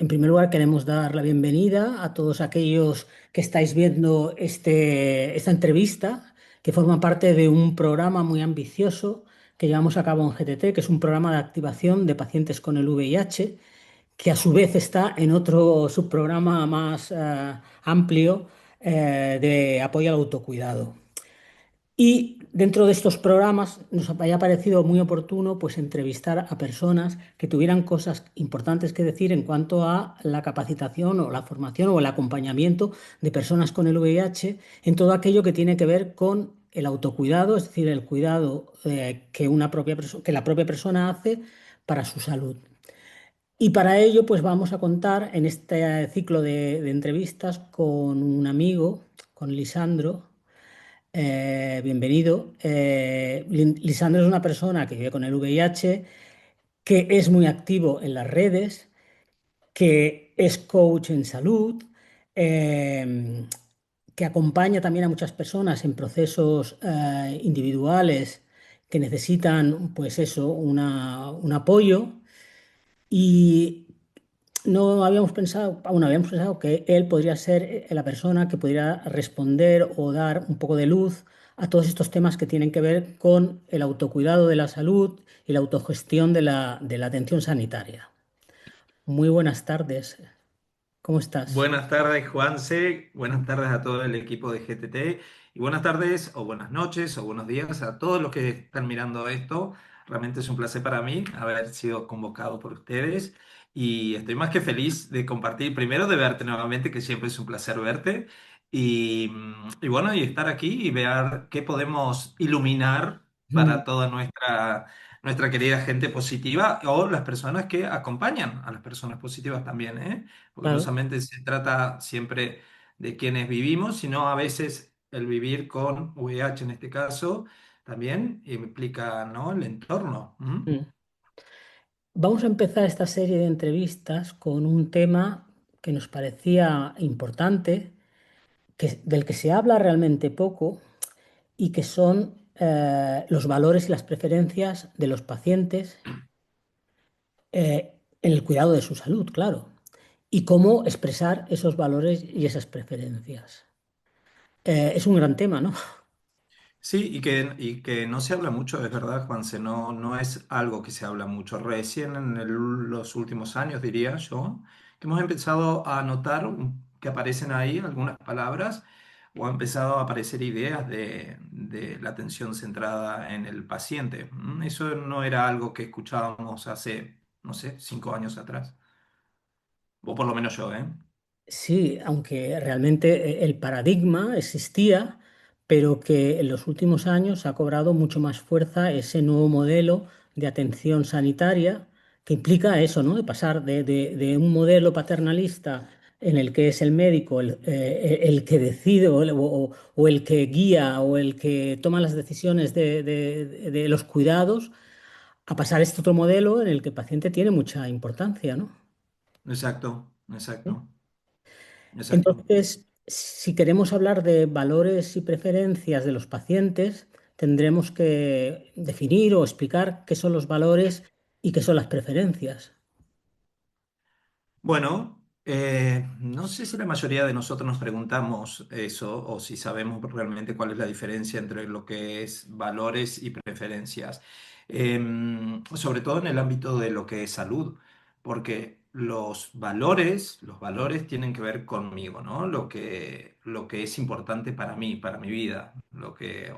En primer lugar, queremos dar la bienvenida a todos aquellos que estáis viendo esta entrevista, que forma parte de un programa muy ambicioso que llevamos a cabo en GTT, que es un programa de activación de pacientes con el VIH, que a su vez está en otro subprograma más amplio de apoyo al autocuidado. Y dentro de estos programas nos había parecido muy oportuno pues entrevistar a personas que tuvieran cosas importantes que decir en cuanto a la capacitación o la formación o el acompañamiento de personas con el VIH en todo aquello que tiene que ver con el autocuidado, es decir, el cuidado que la propia persona hace para su salud. Y para ello, pues vamos a contar en este ciclo de entrevistas con un amigo, con Lisandro. Bienvenido. Lisandro es una persona que vive con el VIH, que es muy activo en las redes, que es coach en salud, eh, que acompaña también a muchas personas en procesos individuales que necesitan, pues eso, un apoyo. Y no habíamos pensado, aún habíamos pensado que él podría ser la persona que pudiera responder o dar un poco de luz a todos estos temas que tienen que ver con el autocuidado de la salud y la autogestión de la atención sanitaria. Muy buenas tardes, ¿cómo estás? Buenas tardes, Juanse. Buenas tardes a todo el equipo de GTT. Y buenas tardes, o buenas noches, o buenos días a todos los que están mirando esto. Realmente es un placer para mí haber sido convocado por ustedes. Y estoy más que feliz de compartir, primero de verte nuevamente, que siempre es un placer verte. Y bueno, y estar aquí y ver qué podemos iluminar Mm, para toda nuestra querida gente positiva o las personas que acompañan a las personas positivas también, ¿eh? Porque no claro. solamente se trata siempre de quienes vivimos, sino a veces el vivir con VIH en este caso también implica, ¿no?, el entorno. ¿M? Mm. Vamos a empezar esta serie de entrevistas con un tema que nos parecía importante, del que se habla realmente poco y que son los valores y las preferencias de los pacientes en el cuidado de su salud, claro, y cómo expresar esos valores y esas preferencias. Es un gran tema, ¿no? Sí, y que no se habla mucho, es verdad, Juanse, no es algo que se habla mucho. Recién en los últimos años, diría yo, que hemos empezado a notar que aparecen ahí algunas palabras o han empezado a aparecer ideas de la atención centrada en el paciente. Eso no era algo que escuchábamos hace, no sé, 5 años atrás, o por lo menos yo, ¿eh? Sí, aunque realmente el paradigma existía, pero que en los últimos años ha cobrado mucho más fuerza ese nuevo modelo de atención sanitaria que implica eso, ¿no? De pasar de un modelo paternalista en el que es el médico el que decide o el que guía o el que toma las decisiones de los cuidados, a pasar a este otro modelo en el que el paciente tiene mucha importancia, ¿no? Exacto, exacto, exacto. Entonces, si queremos hablar de valores y preferencias de los pacientes, tendremos que definir o explicar qué son los valores y qué son las preferencias. Bueno, no sé si la mayoría de nosotros nos preguntamos eso o si sabemos realmente cuál es la diferencia entre lo que es valores y preferencias. Sobre todo en el ámbito de lo que es salud, porque los valores tienen que ver conmigo, ¿no? Lo que es importante para mí, para mi vida,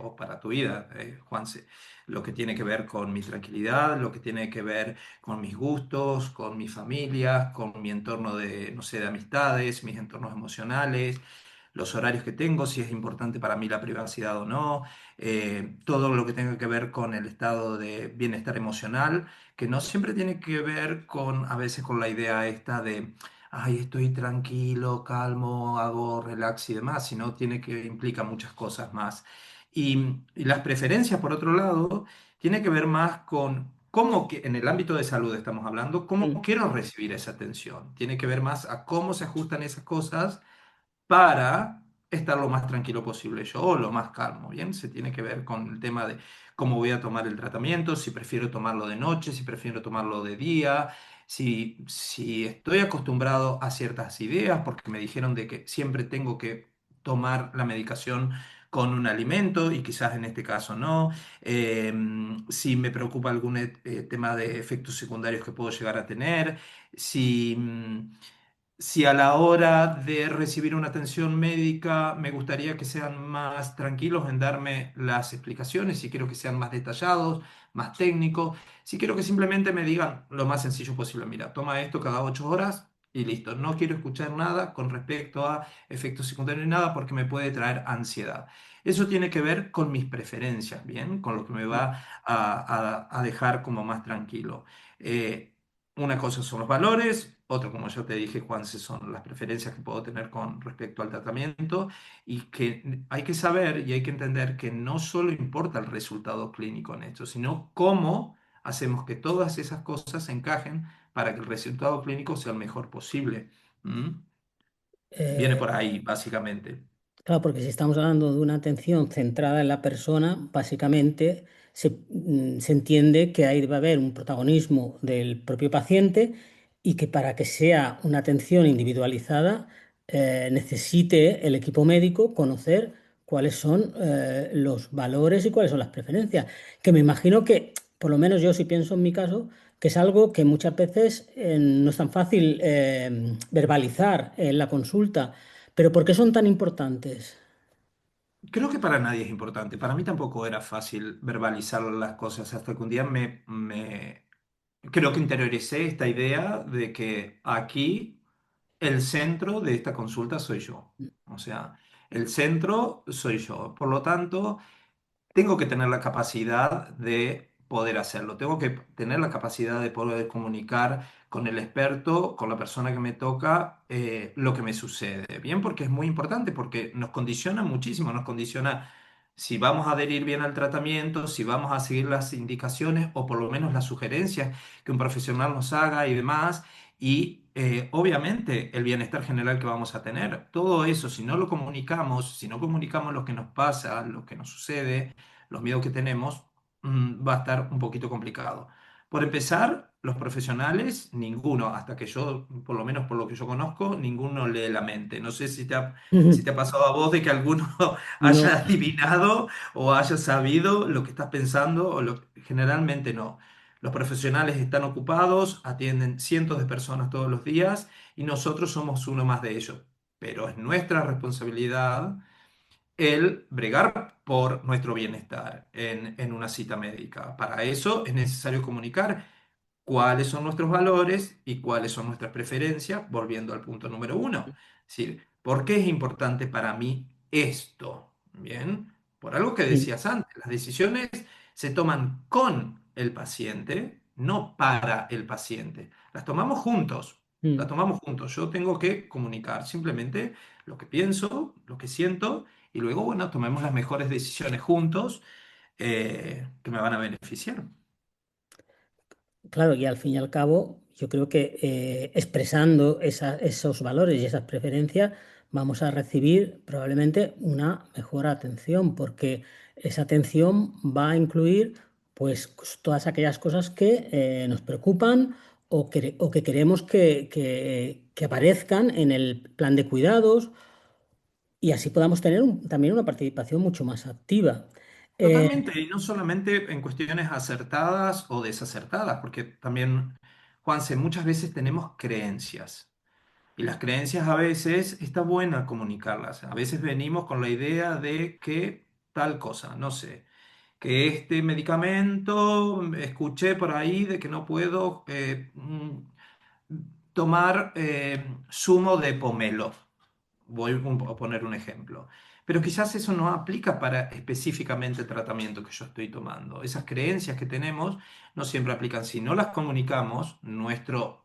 o para tu vida, Juanse, lo que tiene que ver con mi tranquilidad, lo que tiene que ver con mis gustos, con mi familia, con mi entorno de, no sé, de amistades, mis entornos emocionales, los horarios que tengo, si es importante para mí la privacidad o no, todo lo que tenga que ver con el estado de bienestar emocional, que no siempre tiene que ver con, a veces con la idea esta de, ay, estoy tranquilo, calmo, hago relax y demás, sino tiene que, implica muchas cosas más. Y las preferencias, por otro lado, tiene que ver más con cómo, en el ámbito de salud estamos hablando, cómo Mm, quiero recibir esa atención. Tiene que ver más a cómo se ajustan esas cosas para estar lo más tranquilo posible yo, o lo más calmo, ¿bien? Se tiene que ver con el tema de cómo voy a tomar el tratamiento, si prefiero tomarlo de noche, si prefiero tomarlo de día, Si estoy acostumbrado a ciertas ideas, porque me dijeron de que siempre tengo que tomar la medicación con un alimento y quizás en este caso no. Si me preocupa algún tema de efectos secundarios que puedo llegar a tener, si, si a la hora de recibir una atención médica me gustaría que sean más tranquilos en darme las explicaciones, si quiero que sean más detallados, más técnicos, si quiero que simplemente me digan lo más sencillo posible, mira, toma esto cada 8 horas y listo, no quiero escuchar nada con respecto a efectos secundarios ni nada porque me puede traer ansiedad. Eso tiene que ver con mis preferencias, ¿bien? Con lo que me va a dejar como más tranquilo. Eh, una cosa son los valores, otra, como yo te dije, Juanse, son las preferencias que puedo tener con respecto al tratamiento y que hay que saber y hay que entender que no solo importa el resultado clínico en esto, sino cómo hacemos que todas esas cosas encajen para que el resultado clínico sea el mejor posible. ¿Mm? Viene Eh, por ahí, básicamente. Claro, porque si estamos hablando de una atención centrada en la persona, básicamente se entiende que ahí va a haber un protagonismo del propio paciente y que para que sea una atención individualizada, necesite el equipo médico conocer cuáles son los valores y cuáles son las preferencias. Que me imagino que, por lo menos yo si pienso en mi caso, que es algo que muchas veces no es tan fácil verbalizar en la consulta. Pero ¿por qué son tan importantes? Creo que para nadie es importante. Para mí tampoco era fácil verbalizar las cosas hasta que un día creo que interioricé esta idea de que aquí el centro de esta consulta soy yo. O sea, el centro soy yo. Por lo tanto, tengo que tener la capacidad de poder hacerlo. Tengo que tener la capacidad de poder comunicar con el experto, con la persona que me toca, lo que me sucede. Bien, porque es muy importante, porque nos condiciona muchísimo, nos condiciona si vamos a adherir bien al tratamiento, si vamos a seguir las indicaciones o por lo menos las sugerencias que un profesional nos haga y demás. Y obviamente el bienestar general que vamos a tener. Todo eso, si no lo comunicamos, si no comunicamos lo que nos pasa, lo que nos sucede, los miedos que tenemos, va a estar un poquito complicado. Por empezar, los profesionales, ninguno, hasta que yo, por lo menos por lo que yo conozco, ninguno lee la mente. No sé si te ha pasado a vos de que alguno haya No. adivinado o haya sabido lo que estás pensando, generalmente no. Los profesionales están ocupados, atienden cientos de personas todos los días y nosotros somos uno más de ellos. Pero es nuestra responsabilidad el bregar por nuestro bienestar en una cita médica. Para eso es necesario comunicar cuáles son nuestros valores y cuáles son nuestras preferencias, volviendo al punto número uno. Es decir, ¿por qué es importante para mí esto? Bien, por algo que Mm, decías antes, las decisiones se toman con el paciente, no para el paciente. Las tomamos juntos, las mm. tomamos juntos. Yo tengo que comunicar simplemente lo que pienso, lo que siento, y luego, bueno, tomemos las mejores decisiones juntos que me van a beneficiar. Claro, y al fin y al cabo, yo creo que expresando esos valores y esas preferencias, vamos a recibir probablemente una mejor atención, porque esa atención va a incluir pues todas aquellas cosas que nos preocupan o que queremos que aparezcan en el plan de cuidados y así podamos tener también una participación mucho más activa. Eh, Totalmente, y no solamente en cuestiones acertadas o desacertadas, porque también, Juanse, muchas veces tenemos creencias. Y las creencias a veces está buena comunicarlas. A veces venimos con la idea de que tal cosa, no sé, que este medicamento, escuché por ahí de que no puedo tomar zumo de pomelo. A poner un ejemplo. Pero quizás eso no aplica para específicamente el tratamiento que yo estoy tomando. Esas creencias que tenemos no siempre aplican. Si no las comunicamos, nuestro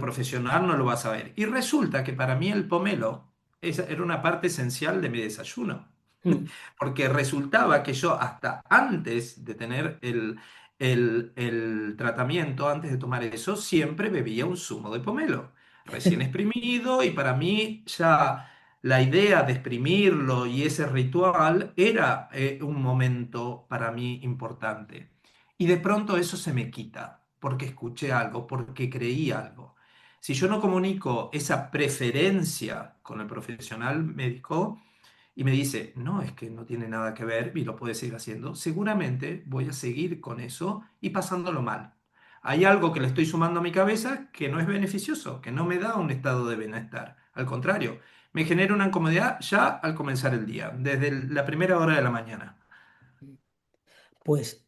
profesional no lo va a saber. Y resulta que para mí el pomelo era una parte esencial de mi desayuno, mm, porque resultaba que yo hasta antes de tener el tratamiento, antes de tomar eso, siempre bebía un zumo de pomelo, recién exprimido, y para mí ya la idea de exprimirlo y ese ritual era un momento para mí importante. Y de pronto eso se me quita. porque escuché algo, porque creí algo. Si yo no comunico esa preferencia con el profesional médico y me dice, no, es que no tiene nada que ver y lo puede seguir haciendo, seguramente voy a seguir con eso y pasándolo mal. Hay algo que le estoy sumando a mi cabeza que no es beneficioso, que no me da un estado de bienestar. Al contrario, me genera una incomodidad ya al comenzar el día, desde la primera hora de la mañana. Pues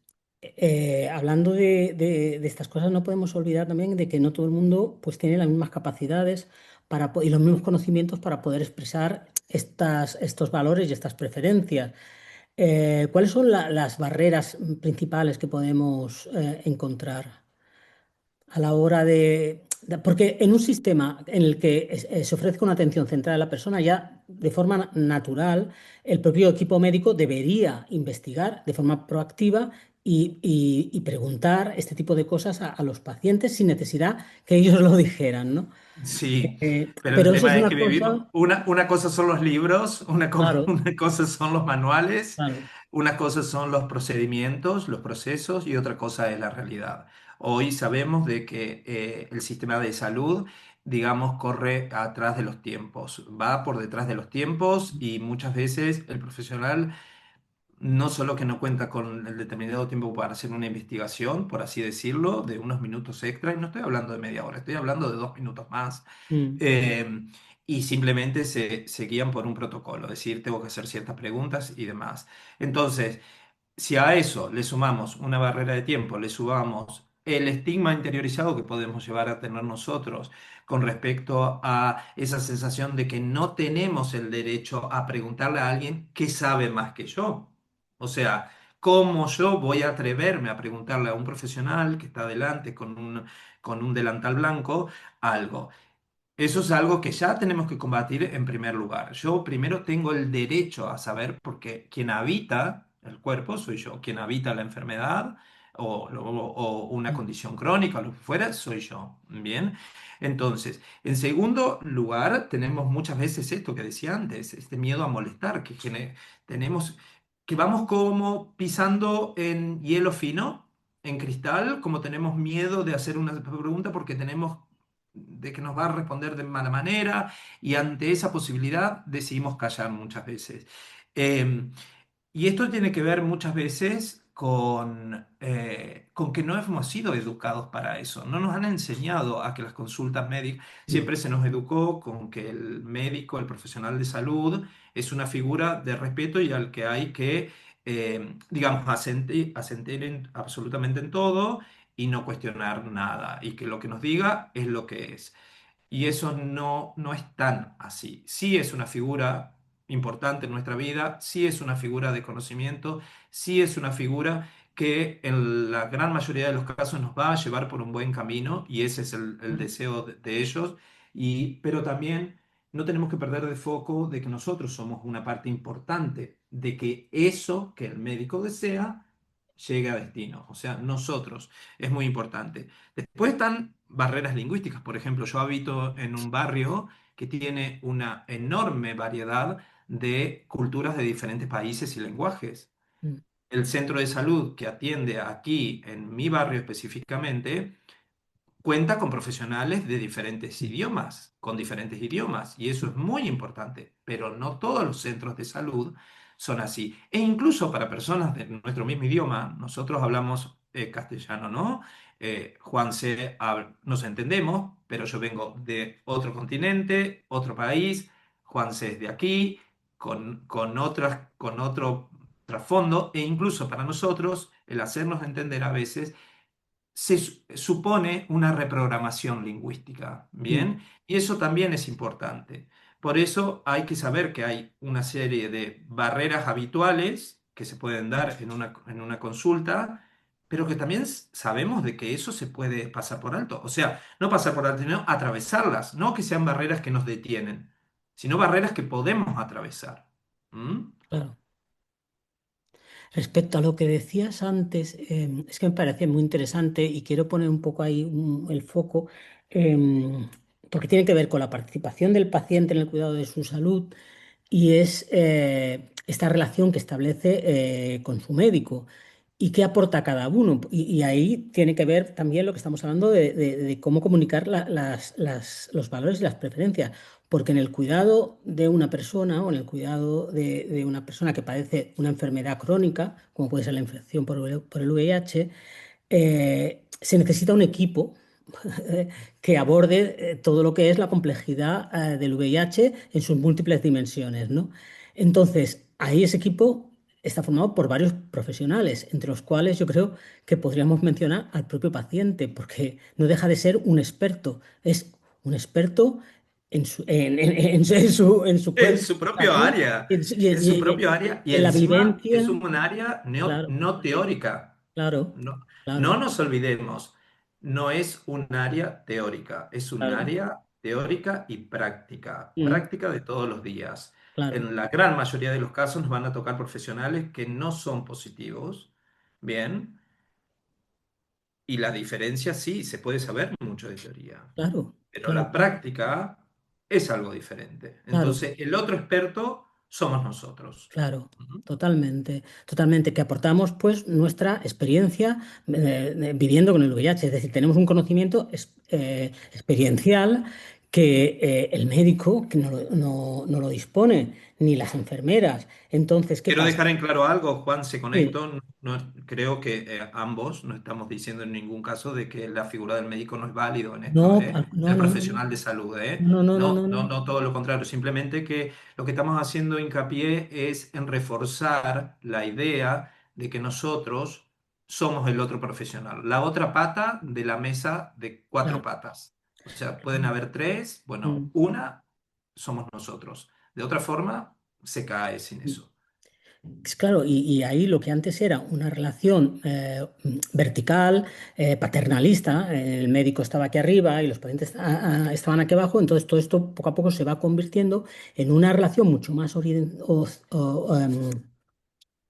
hablando de estas cosas, no podemos olvidar también de que no todo el mundo pues, tiene las mismas capacidades y los mismos conocimientos para poder expresar estos valores y estas preferencias. ¿Cuáles son las barreras principales que podemos encontrar a la hora Porque en un sistema en el que se ofrezca una atención centrada en la persona, ya de forma natural, el propio equipo médico debería investigar de forma proactiva y preguntar este tipo de cosas a los pacientes sin necesidad que ellos lo dijeran, ¿no? Sí, pero el Pero eso es tema es una que vivimos, cosa, una cosa son los libros, claro, una cosa son los manuales, claro. una cosa son los procedimientos, los procesos y otra cosa es la realidad. Hoy sabemos de que el sistema de salud, digamos, corre atrás de los tiempos, va por detrás de los tiempos y muchas veces el profesional no solo que no cuenta con el determinado tiempo para hacer una investigación, por así decirlo, de unos minutos extra, y no estoy hablando de media hora, estoy hablando de 2 minutos más, Mm, eh, y simplemente se guían por un protocolo, es decir, tengo que hacer ciertas preguntas y demás. Entonces, si a eso le sumamos una barrera de tiempo, le sumamos el estigma interiorizado que podemos llevar a tener nosotros con respecto a esa sensación de que no tenemos el derecho a preguntarle a alguien que sabe más que yo. O sea, ¿cómo yo voy a atreverme a preguntarle a un profesional que está adelante con un delantal blanco algo? Eso es algo que ya tenemos que combatir en primer lugar. Yo primero tengo el derecho a saber, porque quien habita el cuerpo soy yo, quien habita la enfermedad o una mm, condición crónica o lo que fuera, soy yo. Bien. Entonces, en segundo lugar, tenemos muchas veces esto que decía antes, este miedo a molestar, tenemos, que vamos como pisando en hielo fino, en cristal, como tenemos miedo de hacer una pregunta porque tenemos de que nos va a responder de mala manera y ante esa posibilidad decidimos callar muchas veces. Eh, y esto tiene que ver muchas veces con que no hemos sido educados para eso. No nos han enseñado a que las consultas médicas, mm, siempre se nos educó con que el médico, el profesional de salud, es una figura de respeto y al que hay que, digamos, asentir absolutamente en todo y no cuestionar nada. Y que lo que nos diga es lo que es. Y eso no es tan así. Sí es una figura importante en nuestra vida, sí es una figura de conocimiento, sí es una figura que en la gran mayoría de los casos nos va a llevar por un buen camino y ese es el mm, deseo de ellos. Pero también no tenemos que perder de foco de que nosotros somos una parte importante de que eso que el médico desea llegue a destino. O sea, nosotros es muy importante. Después están barreras lingüísticas. Por ejemplo, yo habito en un barrio que tiene una enorme variedad de culturas de diferentes países y lenguajes. mm, El centro de salud que atiende aquí, en mi barrio específicamente, cuenta con profesionales de diferentes mm, idiomas, con diferentes idiomas, y eso es muy importante, pero no todos los centros de salud son así. E incluso para personas de nuestro mismo idioma, nosotros hablamos castellano, ¿no? Juanse, nos entendemos, pero yo vengo de otro continente, otro país, Juanse es de aquí, con otro trasfondo, e incluso para nosotros el hacernos entender a veces supone una reprogramación lingüística, mm, ¿bien? Y eso también es importante. Por eso hay que saber que hay una serie de barreras habituales que se pueden dar en una consulta, pero que también sabemos de que eso se puede pasar por alto. O sea, no pasar por alto, sino atravesarlas, no que sean barreras que nos detienen, sino barreras que podemos atravesar. ¿Mm? claro. Respecto a lo que decías antes, es que me parece muy interesante y quiero poner un poco ahí el foco, porque tiene que ver con la participación del paciente en el cuidado de su salud y es esta relación que establece con su médico. y qué aporta cada uno. Y ahí tiene que ver también lo que estamos hablando de cómo comunicar los valores y las preferencias. Porque en el cuidado de una persona o en el cuidado de una persona que padece una enfermedad crónica, como puede ser la infección por el VIH, se necesita un equipo que aborde todo lo que es la complejidad del VIH en sus múltiples dimensiones, ¿no? Entonces, ahí ese equipo está formado por varios profesionales, entre los cuales yo creo que podríamos mencionar al propio paciente, porque no deja de ser un experto, es un experto en su En cuerpo, su propio ¿no? área, Y en su propio área, y en la encima es vivencia, un área claro, no teórica. claro, No, no claro, nos olvidemos, no es un área teórica, es un claro, área teórica y mm, práctica de todos los días. claro, En la gran mayoría de los casos nos van a tocar profesionales que no son positivos, bien, y la diferencia sí, se puede saber mucho de teoría, claro, pero claro, la práctica es algo diferente. claro. Entonces, el otro experto somos nosotros. Claro, Ujú. totalmente, totalmente, que aportamos pues nuestra experiencia viviendo con el VIH, es decir, tenemos un conocimiento experiencial que el médico que no lo dispone, ni las enfermeras. Entonces, ¿qué Quiero pasa? dejar en claro algo, Juan, se Sí. conectó. Creo que ambos no estamos diciendo en ningún caso de que la figura del médico no es válido en esto, No, ¿eh? no, Del no, no, profesional de salud, ¿eh? no, no, no, No, no, no, no, no, todo lo contrario. Simplemente que lo que estamos haciendo hincapié es en reforzar la idea de que nosotros somos el otro profesional, la otra pata de la mesa de cuatro claro. patas. O sea, pueden haber tres, bueno, Mm. una somos nosotros. De otra forma, se cae sin eso. Claro, y ahí lo que antes era una relación vertical, paternalista, el médico estaba aquí arriba y los pacientes estaban aquí abajo, entonces todo esto poco a poco se va convirtiendo en una relación mucho más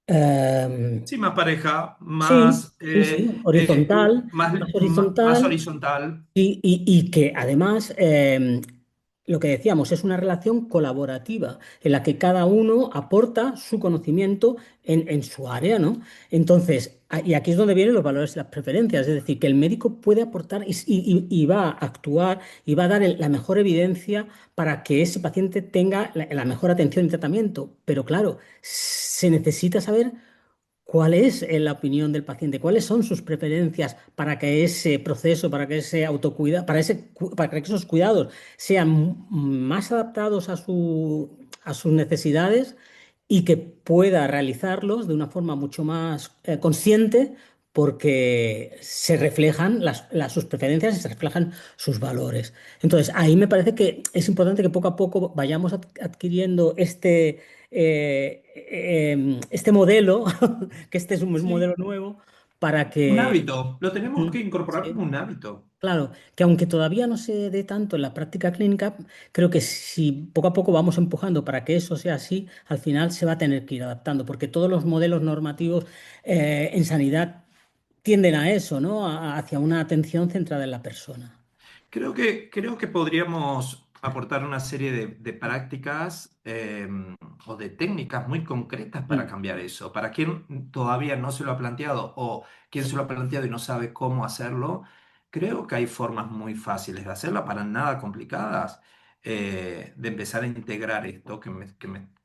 em, Sí, más pareja, sí, sí, sí, horizontal, más más horizontal. horizontal. Y que además, lo que decíamos, es una relación colaborativa en la que cada uno aporta su conocimiento en su área, ¿no? Entonces, y aquí es donde vienen los valores y las preferencias, es decir, que el médico puede aportar y va a actuar y va a dar la mejor evidencia para que ese paciente tenga la mejor atención y tratamiento. Pero claro, se necesita saber ¿cuál es la opinión del paciente? ¿Cuáles son sus preferencias para que ese proceso, para que ese autocuidado, para que esos cuidados sean más adaptados a sus necesidades y que pueda realizarlos de una forma mucho más consciente porque se reflejan sus preferencias y se reflejan sus valores? Entonces, ahí me parece que es importante que poco a poco vayamos adquiriendo este modelo, que este es un modelo Sí, nuevo, para un que, hábito. Lo tenemos mm, que incorporar como sí, un hábito. claro, que aunque todavía no se dé tanto en la práctica clínica, creo que si poco a poco vamos empujando para que eso sea así, al final se va a tener que ir adaptando, porque todos los modelos normativos en sanidad tienden a eso, ¿no? Hacia una atención centrada en la persona. Creo que podríamos aportar una serie de prácticas o de técnicas muy concretas para Mm, cambiar eso. Para quien todavía no se lo ha planteado o quien se lo ha planteado y no sabe cómo hacerlo, creo que hay formas muy fáciles de hacerlo, para nada complicadas, de empezar a integrar esto que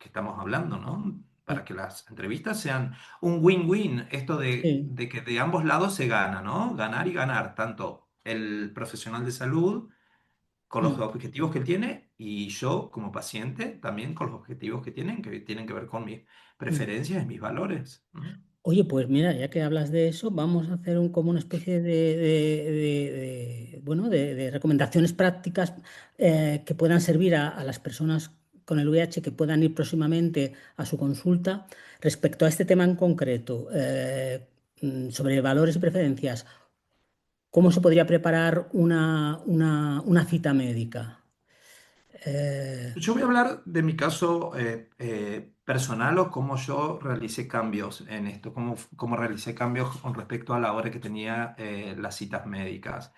estamos hablando, ¿no? mm, Para que las entrevistas sean un win-win, esto sí. de que de ambos lados se gana, ¿no? Ganar y ganar, tanto el profesional de salud con los Mm, objetivos que él tiene y yo como paciente también con los objetivos que tienen que ver con mis mm. preferencias y mis valores. ¿Mm? Oye, pues mira, ya que hablas de eso, vamos a hacer como una especie bueno, de recomendaciones prácticas que puedan servir a las personas con el VIH que puedan ir próximamente a su consulta respecto a este tema en concreto, sobre valores y preferencias. ¿Cómo se podría preparar una cita médica? Eh, Yo voy a hablar de mi caso personal o cómo yo realicé cambios en esto, cómo realicé cambios con respecto a la hora que tenía las citas médicas.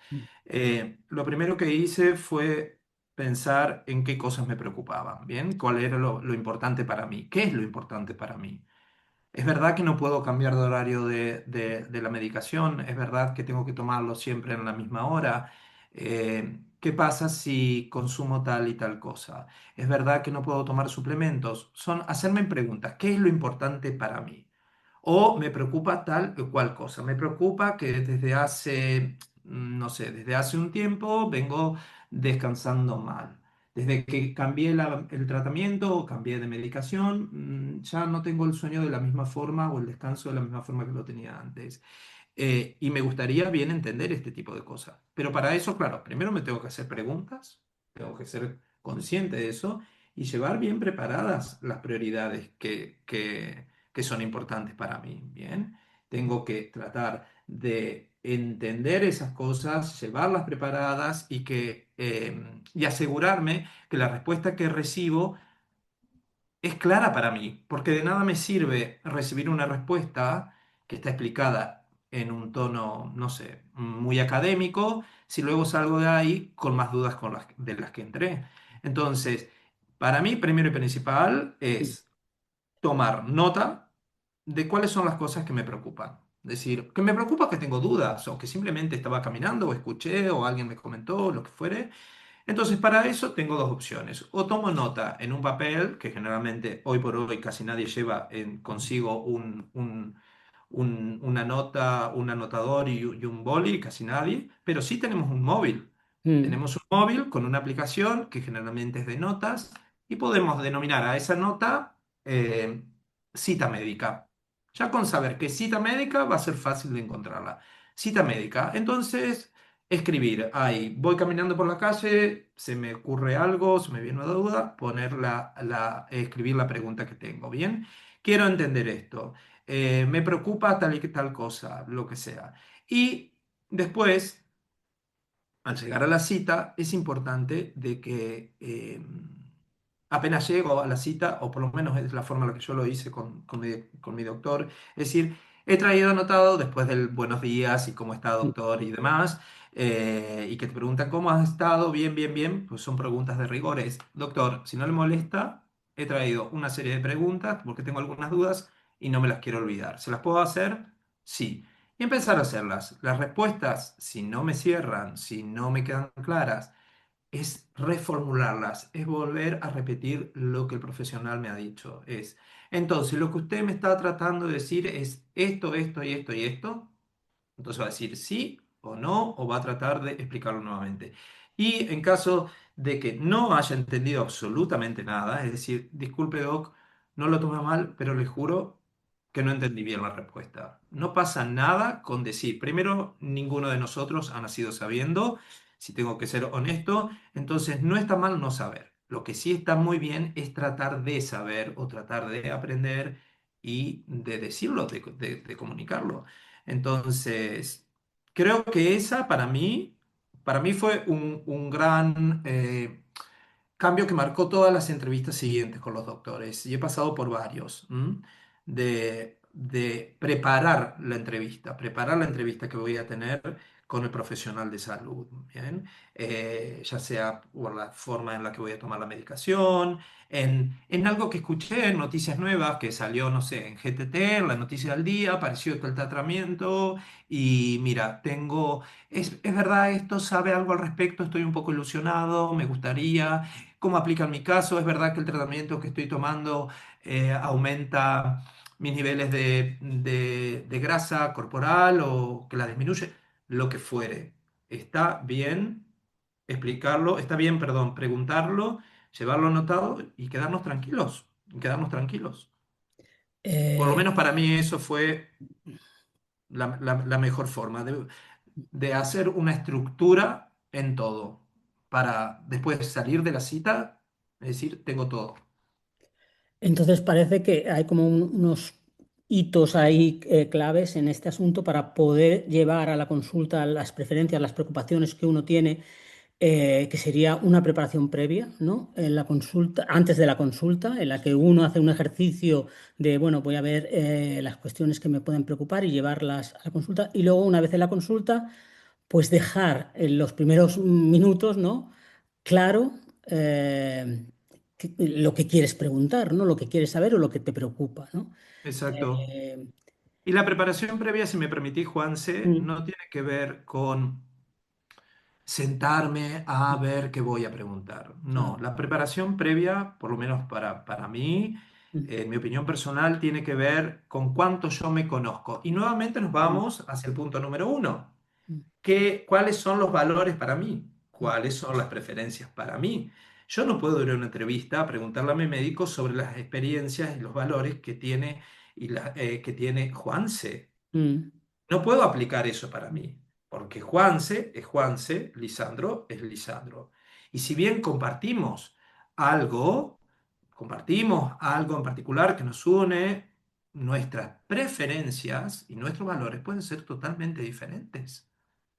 Lo primero que hice fue pensar en qué cosas me preocupaban, ¿bien? ¿Cuál era lo importante para mí? ¿Qué es lo importante para mí? Es verdad que no puedo cambiar de horario de la medicación, es verdad que tengo que tomarlo siempre en la misma hora. ¿Qué pasa si consumo tal y tal cosa? Es verdad que no puedo tomar suplementos. Son hacerme preguntas, ¿qué es lo importante para mí? O me preocupa tal o cual cosa. Me preocupa que desde hace, no sé, desde hace un tiempo vengo descansando mal. Desde que cambié el tratamiento o cambié de medicación, ya no tengo el sueño de la misma forma o el descanso de la misma forma que lo tenía antes. Y me gustaría bien entender este tipo de cosas. Pero para eso, claro, primero me tengo que hacer preguntas, tengo que ser consciente de eso y llevar bien preparadas las prioridades que son importantes para mí. Bien, tengo que tratar de entender esas cosas, llevarlas preparadas y asegurarme que la respuesta que recibo es clara para mí, porque de nada me sirve recibir una respuesta que está explicada en un tono, no sé, muy académico, si luego salgo de ahí con más dudas de las que entré. Entonces, para mí, primero y principal es tomar nota de cuáles son las cosas que me preocupan. Es decir, que me preocupa que tengo dudas o que simplemente estaba caminando o escuché o alguien me comentó, lo que fuere. Entonces, para eso tengo dos opciones. O tomo nota en un papel, que generalmente hoy por hoy casi nadie lleva consigo una nota, un anotador y un boli, casi nadie, pero sí tenemos un móvil. Mm, Tenemos un móvil con una aplicación que generalmente es de notas y podemos denominar a esa nota eh, cita médica. Ya con saber que cita médica va a ser fácil de encontrarla. Cita médica. Entonces escribir, ahí, voy caminando por la calle, se me ocurre algo, se me viene una duda, escribir la pregunta que tengo, ¿bien? Quiero entender esto, me preocupa tal y que tal cosa, lo que sea. Y después, al llegar a la cita, es importante de que apenas llego a la cita, o por lo menos es la forma en la que yo lo hice con mi doctor, es decir, he traído anotado después del buenos días y cómo está mm, doctor y demás, y que te preguntan cómo has estado, bien, bien, bien, pues son preguntas de rigores. Doctor, si no le molesta, he traído una serie de preguntas porque tengo algunas dudas y no me las quiero olvidar. ¿Se las puedo hacer? Sí y empezar a hacerlas. Las respuestas, si no me cierran, si no me quedan claras, es reformularlas, es volver a repetir lo que el profesional me ha dicho. Entonces, lo que usted me está tratando de decir es esto, esto y esto y esto. Entonces va a decir sí o no, o va a tratar de explicarlo nuevamente. Y en caso de que no haya entendido absolutamente nada, es decir, disculpe doc, no lo tome mal, pero le juro que no entendí bien la respuesta. No pasa nada con decir, primero, ninguno de nosotros ha nacido sabiendo, si tengo que ser honesto, entonces no está mal no saber. Lo que sí está muy bien es tratar de saber o tratar de aprender y de decirlo, de comunicarlo. Entonces, creo que esa para mí fue un gran cambio que marcó todas las entrevistas siguientes con los doctores. Y he pasado por varios, ¿m? De preparar la entrevista que voy a tener con el profesional de salud, ¿bien? Ya sea por la forma en la que voy a tomar la medicación, en algo que escuché en Noticias Nuevas, que salió, no sé, en GTT, en la noticia del día, apareció el tratamiento y mira, es verdad esto, sabe algo al respecto, estoy un poco ilusionado, me gustaría, cómo aplica en mi caso, es verdad que el tratamiento que estoy tomando aumenta mis niveles de grasa corporal o que la disminuye, lo que fuere. Está bien explicarlo, está bien, perdón, preguntarlo, llevarlo anotado y quedarnos tranquilos, quedarnos tranquilos. Por lo eh, menos para mí eso fue la mejor forma de hacer una estructura en todo para después salir de la cita, es decir, tengo todo. entonces parece que hay como unos hitos ahí claves en este asunto para poder llevar a la consulta las preferencias, las preocupaciones que uno tiene, que sería una preparación previa, ¿no? En la consulta, antes de la consulta, en la que uno hace un ejercicio de, bueno, voy a ver las cuestiones que me pueden preocupar y llevarlas a la consulta. Y luego, una vez en la consulta, pues dejar en los primeros minutos, ¿no? Claro, eh, lo que quieres preguntar, ¿no? Lo que quieres saber o lo que te preocupa, ¿no? Exacto. Eh, Y la preparación previa, si me permitís, Juanse, mm, no tiene que ver con sentarme a ver qué voy a preguntar. claro. No, la preparación previa, por lo menos para mí, Mm, en mi opinión personal, tiene que ver con cuánto yo me conozco. Y nuevamente nos mm, vamos hacia el punto número uno. mm, ¿Cuáles son los valores para mí? mm, ¿Cuáles son las preferencias para mí? Yo no puedo ir a una entrevista a preguntarle a mi médico sobre las experiencias y los valores que tiene, que tiene Juanse. mm, No puedo aplicar eso para mí, porque Juanse es Juanse, Lisandro es Lisandro. Y si bien algo, compartimos algo en particular que nos une, nuestras preferencias y nuestros valores pueden ser totalmente diferentes.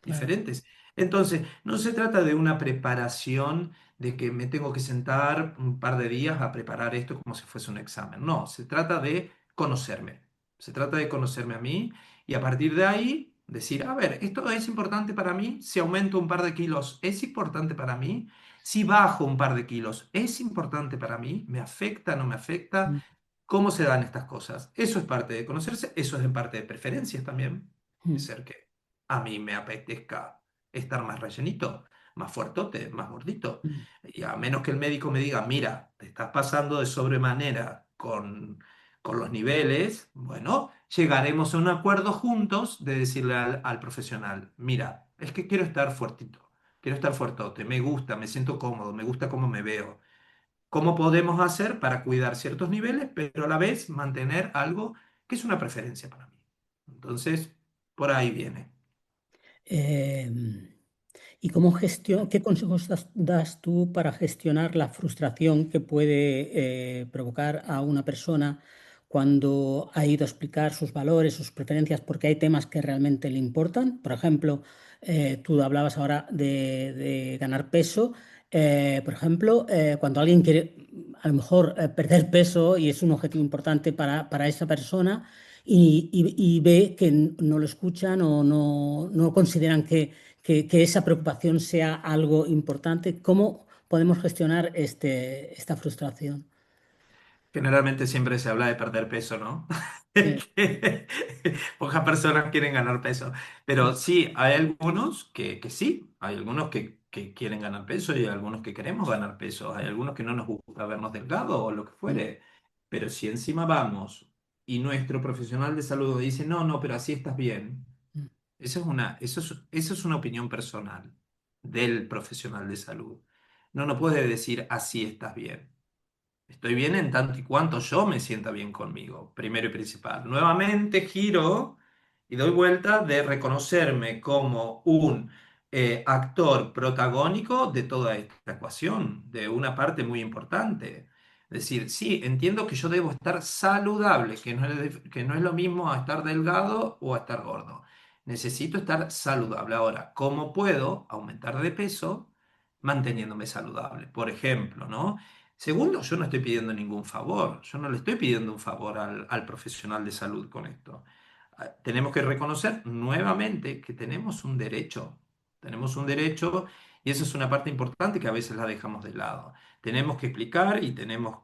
claro. Diferentes. Entonces, no se trata de una preparación de que me tengo que sentar un par de días a preparar esto como si fuese un examen. No, se trata de conocerme. Se trata de conocerme a mí y a partir de ahí decir, a ver, esto es importante para mí, si aumento un par de kilos, es importante para mí, si bajo un par de kilos, es importante para mí, me afecta, no me afecta, Mm, cómo se dan estas cosas. Eso es parte de conocerse, eso es en parte de preferencias también. Puede mm, ser que a mí me apetezca estar más rellenito, más fuertote, más gordito. mm. Y a menos que el médico me diga, mira, te estás pasando de sobremanera con los niveles, bueno, llegaremos a un acuerdo juntos de decirle al profesional, mira, es que quiero estar fuertito, quiero estar fuertote, me gusta, me siento cómodo, me gusta cómo me veo. ¿Cómo podemos hacer para cuidar ciertos niveles, pero a la vez mantener algo que es una preferencia para mí? Entonces, por ahí viene. Eh, ¿Y qué consejos das tú para gestionar la frustración que puede provocar a una persona cuando ha ido a explicar sus valores, sus preferencias, porque hay temas que realmente le importan? Por ejemplo, tú hablabas ahora de ganar peso. Por ejemplo, cuando alguien quiere a lo mejor perder peso y es un objetivo importante para esa persona y ve que no lo escuchan o no consideran que esa preocupación sea algo importante. ¿Cómo podemos gestionar esta frustración? Generalmente siempre se habla de perder peso, ¿no? Sí. Que pocas personas quieren ganar peso. Pero sí, hay algunos que sí, hay algunos que quieren ganar peso y hay algunos que queremos ganar peso. Hay algunos que no nos gusta vernos delgados o lo que Mm, fuere. Pero si encima vamos y nuestro profesional de salud dice, no, no, pero así estás bien. mm, Eso es una opinión personal del profesional de salud. No, no puede decir así estás bien. Estoy bien en tanto y cuanto yo me sienta bien conmigo, primero y principal. Nuevamente giro y doy vuelta de reconocerme como un actor protagónico de toda esta ecuación, de una parte muy importante. Es decir, sí, entiendo que yo debo estar saludable, que no es lo mismo a estar delgado o a estar gordo. Necesito estar saludable. Ahora, ¿cómo puedo aumentar de peso manteniéndome saludable? Por ejemplo, ¿no? Segundo, yo no estoy pidiendo ningún favor, yo no le estoy pidiendo un favor al profesional de salud con esto. Tenemos que reconocer nuevamente que tenemos un derecho y esa es una parte importante que a veces la dejamos de lado. Tenemos que explicar y tenemos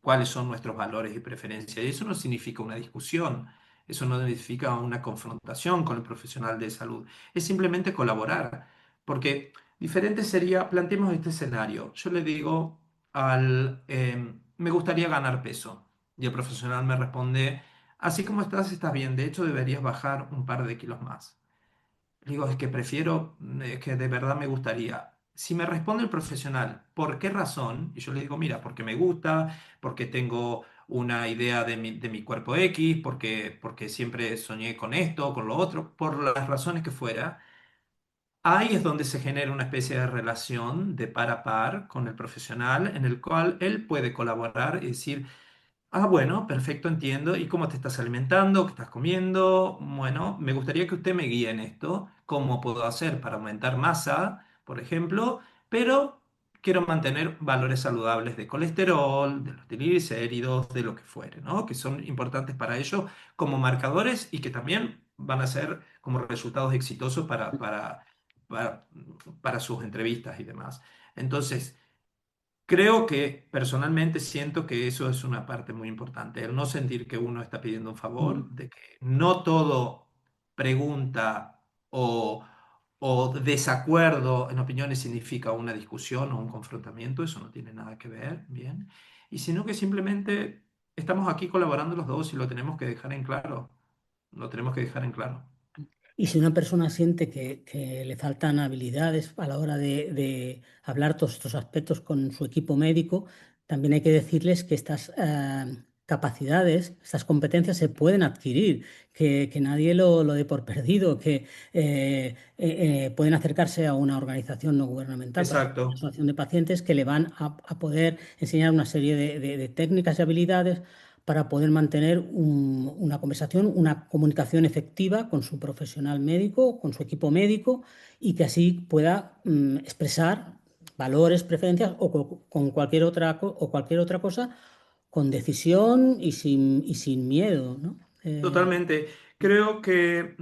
cuáles son nuestros valores y preferencias. Y eso no significa una discusión, eso no significa una confrontación con el profesional de salud, es simplemente colaborar, porque diferente sería, planteemos este escenario, yo le digo me gustaría ganar peso. Y el profesional me responde, así como estás, estás bien, de hecho deberías bajar un par de kilos más. Le digo, es que prefiero, es que de verdad me gustaría. Si me responde el profesional, ¿por qué razón? Y yo le digo, mira, porque me gusta, porque tengo una idea de mi cuerpo X, porque siempre soñé con esto, con lo otro, por las razones que fuera. Ahí es donde se genera una especie de relación de par a par con el profesional en el cual él puede colaborar y decir, ah, bueno, perfecto, entiendo. ¿Y cómo te estás alimentando? ¿Qué estás comiendo? Bueno, me gustaría que usted me guíe en esto. ¿Cómo puedo hacer para aumentar masa, por ejemplo? Pero quiero mantener valores saludables de colesterol, de los triglicéridos, de lo que fuere, ¿no? Que son importantes para ellos como marcadores y que también van a ser como resultados exitosos para, para sus entrevistas y demás. Entonces, creo que personalmente siento que eso es una parte muy importante, el no sentir que uno está pidiendo un Mm. favor, de que no todo pregunta o desacuerdo en opiniones significa una discusión o un confrontamiento, eso no tiene nada que ver, bien, y sino que simplemente estamos aquí colaborando los dos y lo tenemos que dejar en claro, lo tenemos que dejar en claro. Y si una persona siente que le faltan habilidades a la hora de hablar todos estos aspectos con su equipo médico, también hay que decirles que estas capacidades, estas competencias se pueden adquirir, que nadie lo dé por perdido, que pueden acercarse a una organización no gubernamental, por ejemplo, una Exacto. asociación de pacientes, que le van a poder enseñar una serie de técnicas y habilidades para poder mantener una conversación, una comunicación efectiva con su profesional médico, con su equipo médico, y que así pueda expresar valores, preferencias o con cualquier o cualquier otra cosa con decisión y sin miedo, ¿no? Totalmente. Creo que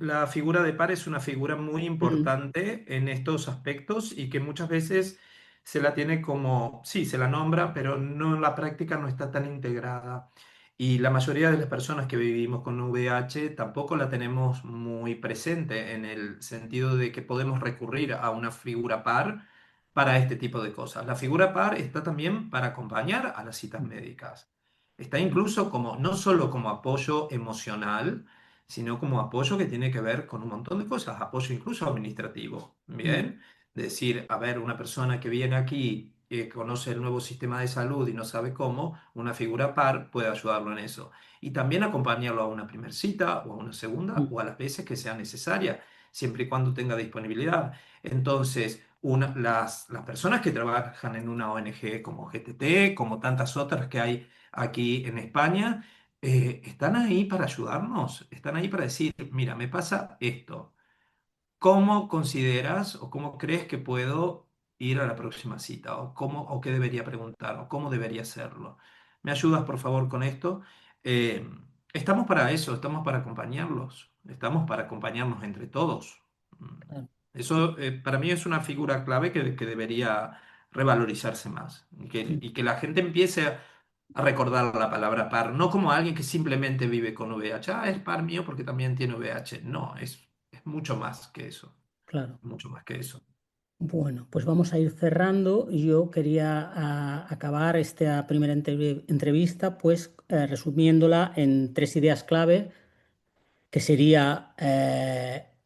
la figura de par es una figura muy Mm, importante en estos aspectos y que muchas veces se la tiene como, sí, se la nombra, pero no en la práctica no está tan integrada. Y la mayoría de las personas que vivimos con VIH tampoco la tenemos muy presente en el sentido de que podemos recurrir a una figura par para este tipo de cosas. La figura par está también para acompañar a las citas médicas. Está incluso como, no solo como apoyo emocional, sino como apoyo que tiene que ver con un montón de cosas, apoyo incluso administrativo, mm, ¿bien? Decir, a ver, una persona que viene aquí, conoce el nuevo sistema de salud y no sabe cómo, una figura par puede ayudarlo en eso. Y también acompañarlo a una primera cita o a una segunda mm, o a las veces que sea necesaria, siempre y cuando tenga disponibilidad. Entonces, las personas que trabajan en una ONG como GTT, como tantas otras que hay aquí en España, están ahí para ayudarnos, están ahí para decir, mira, me pasa esto. ¿Cómo consideras o cómo crees que puedo ir a la próxima cita? ¿O cómo o qué debería preguntar? ¿O cómo debería hacerlo? ¿Me ayudas, por favor, con esto? Eh, estamos para eso, estamos para acompañarlos, estamos para acompañarnos entre todos. Mm. claro. Eso para mí es una figura clave que debería revalorizarse más Mm. y que la gente empiece a recordar la palabra par, no como alguien que simplemente vive con VIH. Ah, es par mío porque también tiene VIH. No, es mucho más que eso, Claro. mucho más que eso. Bueno, pues vamos a ir cerrando. Yo quería acabar esta primera entrevista, pues resumiéndola en tres ideas clave, que sería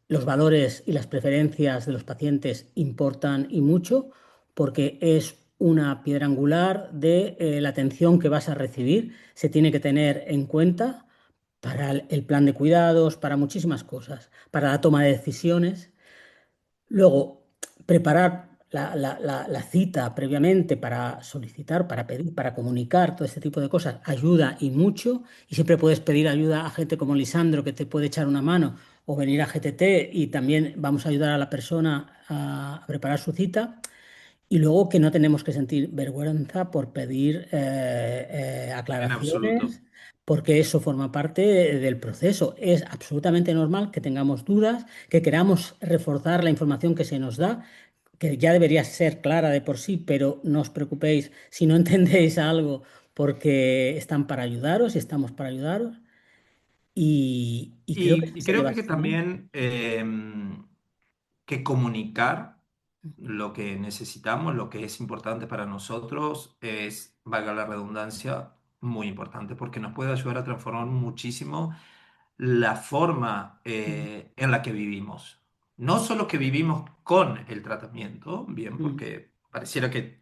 los valores y las preferencias de los pacientes importan y mucho, porque es una piedra angular de la atención que vas a recibir. Se tiene que tener en cuenta para el plan de cuidados, para muchísimas cosas, para la toma de decisiones. Luego, preparar la cita previamente para solicitar, para pedir, para comunicar, todo este tipo de cosas ayuda y mucho. Y siempre puedes pedir ayuda a gente como Lisandro, que te puede echar una mano, o venir a GTT y también vamos a ayudar a la persona a preparar su cita. Y luego que no tenemos que sentir vergüenza por pedir En absoluto. aclaraciones, porque eso forma parte del proceso. Es absolutamente normal que tengamos dudas, que queramos reforzar la información que se nos da, que ya debería ser clara de por sí, pero no os preocupéis si no entendéis algo, porque están para ayudaros y estamos para ayudaros. Y creo que esa Y sería creo que básicamente. también que comunicar lo que necesitamos, lo que es importante para nosotros, es, valga la redundancia, muy importante, porque nos puede ayudar a transformar muchísimo la forma en la que vivimos. No solo que vivimos con el tratamiento, bien, Mm, porque pareciera que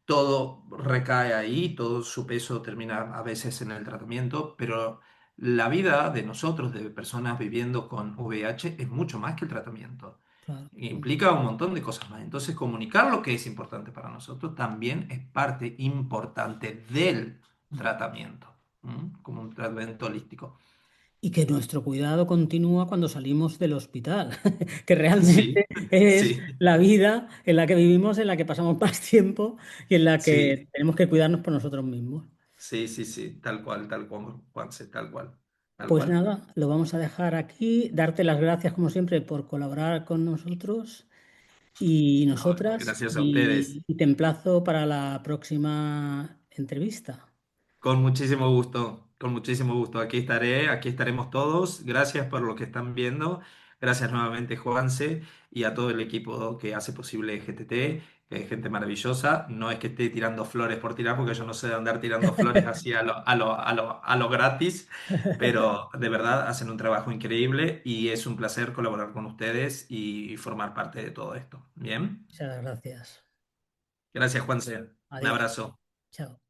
todo recae ahí, todo su peso termina a veces en el tratamiento, pero la vida de nosotros, de personas viviendo con VIH, es mucho más que el tratamiento. claro. Implica un montón de cosas más. Entonces, comunicar lo que es importante para nosotros también es parte importante del tratamiento, ¿m? Como un tratamiento holístico. Y que nuestro cuidado continúa cuando salimos del hospital, que Sí, realmente es sí, la vida en la que vivimos, en la que pasamos más tiempo y en la que sí, tenemos que cuidarnos por nosotros mismos. sí, sí, sí, tal cual, Juanse, tal cual, tal Pues cual. nada, lo vamos a dejar aquí, darte las gracias como siempre por colaborar con nosotros y No, nosotras, gracias a ustedes. y te emplazo para la próxima entrevista. Con muchísimo gusto, con muchísimo gusto. Aquí estaré, aquí estaremos todos. Gracias por lo que están viendo. Gracias nuevamente, Juanse, y a todo el equipo que hace posible GTT, que es gente maravillosa. No es que esté tirando flores por tirar, porque yo no sé de andar tirando flores así a lo gratis, pero de verdad hacen un trabajo increíble y es un placer colaborar con ustedes y formar parte de todo esto. Bien, Muchas gracias. gracias, Juanse. Un Adiós. abrazo. Chao.